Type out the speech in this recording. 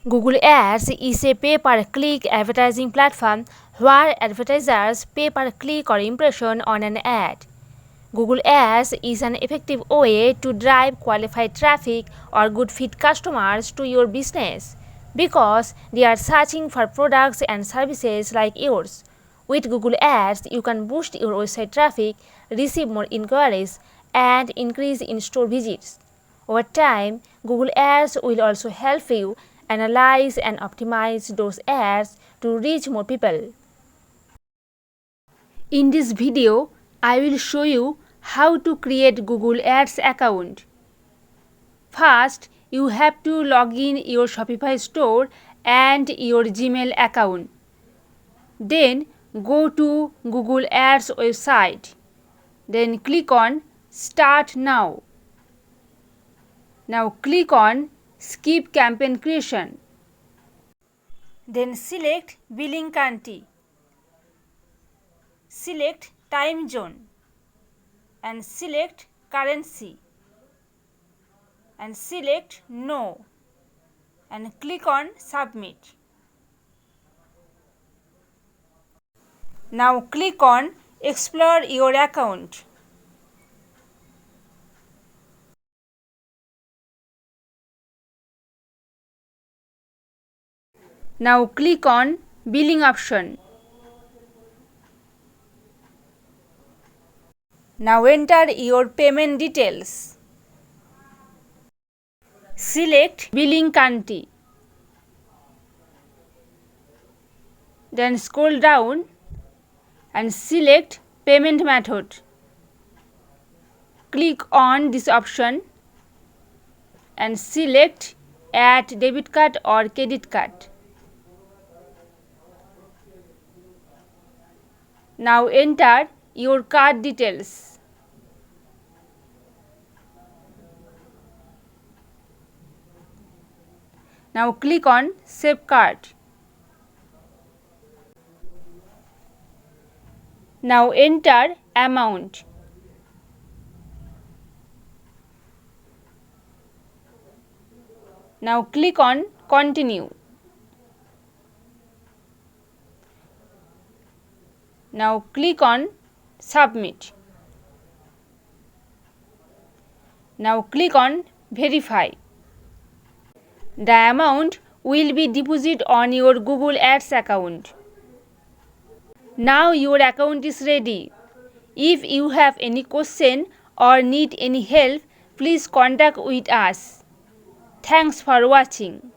Google Ads is a pay-per-click advertising platform where advertisers pay per click or impression on an ad. Google Ads is an effective way to drive qualified traffic or good fit customers to your business because they are searching for products and services like yours. With Google Ads, you can boost your website traffic, receive more inquiries, and increase in-store visits. Over time, Google Ads will also help you analyze and optimize those ads to reach more people. In this video, I will show you how to create Google Ads account. First, you have to log in your Shopify store and your Gmail account. Then go to Google Ads website. Then click on Start Now. Now click on Skip Campaign Creation. Then select Billing County. Select Time Zone and select Currency and select No and click on Submit. Now click on Explore your account. Now click on Billing option. Now enter your payment details. Select Billing County. Then scroll down and select Payment Method. Click on this option and select Add debit card or credit card. Now enter your card details. Now click on Save Card. Now enter amount. Now click on Continue. Now click on Submit. Now click on Verify. The amount will be deposited on your Google Ads account. Now your account is ready. If you have any question or need any help, please contact with us. Thanks for watching.